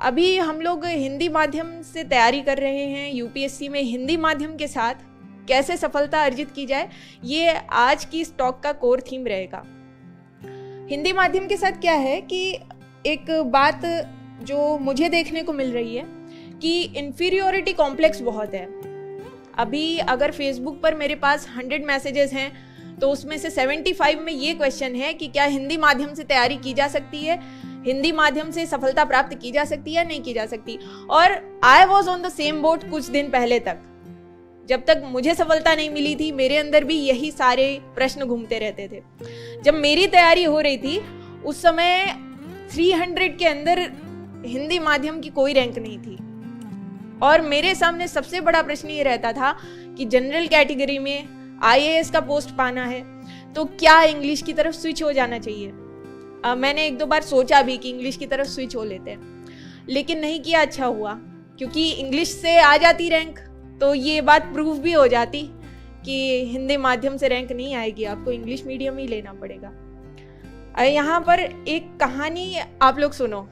अभी हम लोग हिंदी माध्यम से तैयारी कर रहे हैं। यूपीएससी में हिंदी माध्यम के साथ कैसे सफलता अर्जित की जाए, ये आज की इस टॉक का कोर थीम रहेगा। हिंदी माध्यम के साथ क्या है कि एक बात जो मुझे देखने को मिल रही है कि इन्फीरियोरिटी कॉम्प्लेक्स बहुत है। अभी अगर फेसबुक पर मेरे पास 100 मैसेजेस हैं तो उसमें से 75 में ये क्वेश्चन है कि क्या हिंदी माध्यम से तैयारी की जा सकती है, हिंदी माध्यम से सफलता प्राप्त की जा सकती है, नहीं की जा सकती। और I was on the same boat कुछ दिन पहले तक, जब तक मुझे सफलता नहीं मिली थी मेरे अंदर भी यही सारे प्रश्न घूमते रहते थे। जब मेरी तैयारी हो रही थी उस समय 300 के अंदर हिंदी माध्यम की कोई रैंक नहीं थी और मेरे सामने सबसे बड़ा प्रश्न ये रहता था कि जनरल कैटेगरी में आईएएस का पोस्ट पाना है तो क्या इंग्लिश की तरफ स्विच हो जाना चाहिए। मैंने 1-2 बार सोचा भी कि इंग्लिश की तरफ स्विच हो लेते हैं, लेकिन नहीं किया। अच्छा हुआ, क्योंकि इंग्लिश से आ जाती रैंक तो ये बात प्रूव भी हो जाती कि हिंदी माध्यम से रैंक नहीं आएगी, आपको इंग्लिश मीडियम ही लेना पड़ेगा। यहाँ पर एक कहानी आप लोग सुनो,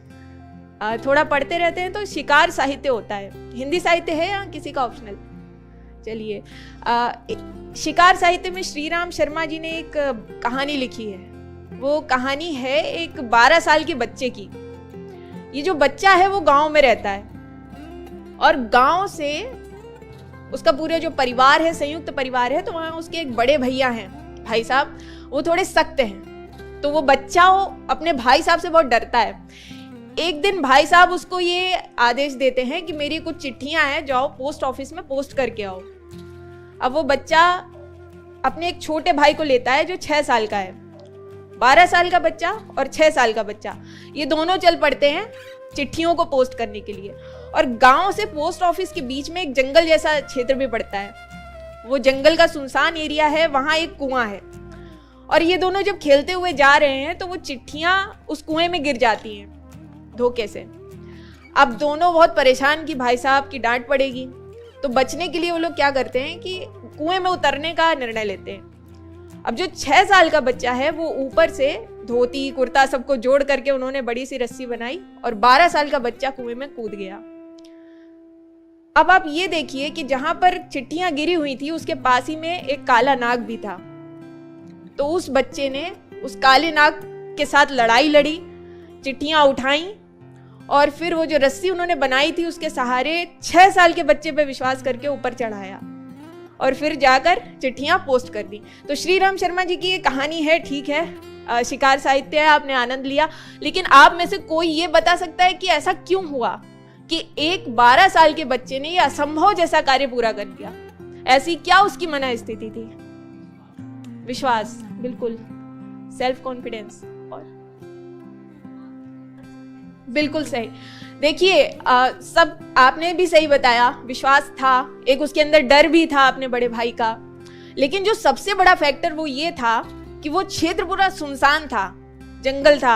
थोड़ा पढ़ते रहते हैं तो शिकार साहित्य होता है। हिंदी साहित्य है या किसी का ऑप्शनल? चलिए, शिकार साहित्य में श्री राम शर्मा जी ने एक कहानी लिखी है। वो कहानी है एक 12 साल के बच्चे की। ये जो बच्चा है वो गांव में रहता है और गांव से उसका पूरा जो परिवार है संयुक्त परिवार है, तो वहां उसके एक बड़े भैया हैं, भाई साहब, वो थोड़े सख्त हैं। तो वो बच्चा अपने भाई साहब से बहुत डरता है। एक दिन भाई साहब उसको ये आदेश देते हैं कि मेरी कुछ चिट्ठियां हैं, जाओ पोस्ट ऑफिस में पोस्ट करके आओ। अब वो बच्चा अपने एक छोटे भाई को लेता है जो 6 साल का है। 12 साल का बच्चा और 6 साल का बच्चा, ये दोनों चल पड़ते हैं चिट्ठियों को पोस्ट करने के लिए। और गांव से पोस्ट ऑफिस के बीच में एक जंगल जैसा क्षेत्र भी पड़ता है। वो जंगल का सुनसान एरिया है, वहां एक कुआं है और ये दोनों जब खेलते हुए जा रहे हैं तो वो चिट्ठियां उस कुएं में गिर जाती हैं धोखे से। अब दोनों बहुत परेशान कि भाई साहब की डांट पड़ेगी, तो बचने के लिए वो लोग क्या करते हैं कि कुएं में उतरने का निर्णय लेते हैं। अब जो 6 साल का बच्चा है वो ऊपर से धोती कुर्ता सबको जोड़ करके उन्होंने बड़ी सी रस्सी बनाई और 12 साल का बच्चा कुएं में कूद गया। अब आप ये देखिए कि जहां पर चिट्ठियां गिरी हुई थी उसके पास ही में एक काला नाग भी था। तो उस बच्चे ने उस काले नाग के साथ लड़ाई लड़ी, चिट्ठियां उठाई और फिर वो जो रस्सी उन्होंने बनाई थी उसके सहारे 6 साल के बच्चे पे विश्वास करके ऊपर चढ़ाया और फिर जाकर चिट्ठियां पोस्ट कर दी। तो श्री राम शर्मा जी की ये कहानी है, ठीक है, शिकार साहित्य है, आपने आनंद लिया, लेकिन आप में से कोई ये बता सकता है कि ऐसा क्यों हुआ कि एक 12 साल के बच्चे ने ये असंभव जैसा कार्य पूरा कर दिया? ऐसी क्या उसकी मन स्थिति थी? विश्वास, बिल्कुल, सेल्फ कॉन्फिडेंस, और बिल्कुल सही। देखिए, सब आपने भी सही बताया, विश्वास था, एक उसके अंदर डर भी था अपने बड़े भाई का, लेकिन जो सबसे बड़ा फैक्टर वो ये था कि वो क्षेत्र पूरा सुनसान था, जंगल था,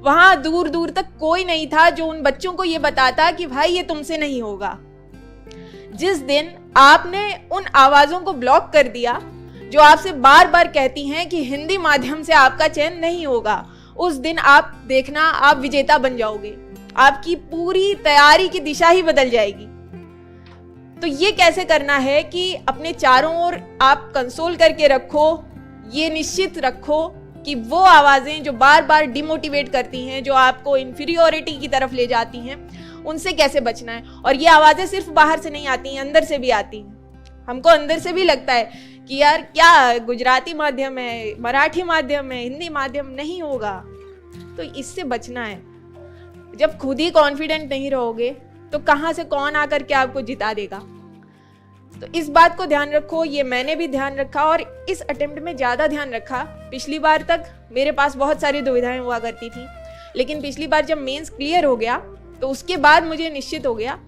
वहां दूर दूर तक कोई नहीं था जो उन बच्चों को ये बताता कि भाई ये तुमसे नहीं होगा। जिस दिन आपने उन आवाजों को ब्लॉक कर दिया जो आपसे बार बार कहती हैं कि हिंदी माध्यम से आपका चयन नहीं होगा, उस दिन आप देखना, आप विजेता बन जाओगे, आपकी पूरी तैयारी की दिशा ही बदल जाएगी। तो ये कैसे करना है कि अपने चारों ओर आप कंसोल करके रखो, ये निश्चित रखो कि वो आवाजें जो बार बार डिमोटिवेट करती हैं, जो आपको इन्फीरियोरिटी की तरफ ले जाती हैं, उनसे कैसे बचना है। और ये आवाजें सिर्फ बाहर से नहीं आती हैं, अंदर से भी आती हैं। हमको अंदर से भी लगता है कि यार क्या गुजराती माध्यम है, मराठी माध्यम है, हिंदी माध्यम नहीं होगा। तो इससे बचना है। जब खुद ही कॉन्फिडेंट नहीं रहोगे तो कहां से कौन आकर के आपको जिता देगा। तो इस बात को ध्यान रखो, ये मैंने भी ध्यान रखा और इस अटेम्प्ट में ज्यादा ध्यान रखा। पिछली बार तक मेरे पास बहुत सारी दुविधाएं हुआ करती थी, लेकिन पिछली बार जब मेंस क्लियर हो गया तो उसके बाद मुझे निश्चित हो गया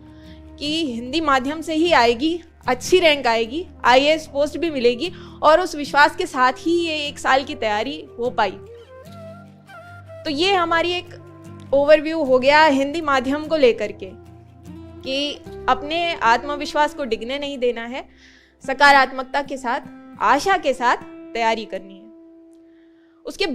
कि हिंदी माध्यम से ही आएगी, अच्छी रैंक आएगी, आईएएस पोस्ट भी मिलेगी, और उस विश्वास के साथ ही ये 1 साल की तैयारी हो पाई। तो ये हमारी एक ओवरव्यू हो गया हिंदी माध्यम को लेकर के कि अपने आत्मविश्वास को डिगने नहीं देना है, सकारात्मकता के साथ, आशा के साथ तैयारी करनी है। उसके